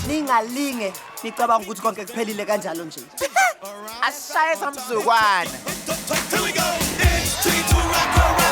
ningalinge nicabanga ukuthi konke kuphelile kanjalo nje. Asishaye samzukwana. Here we go. It's time to rock around.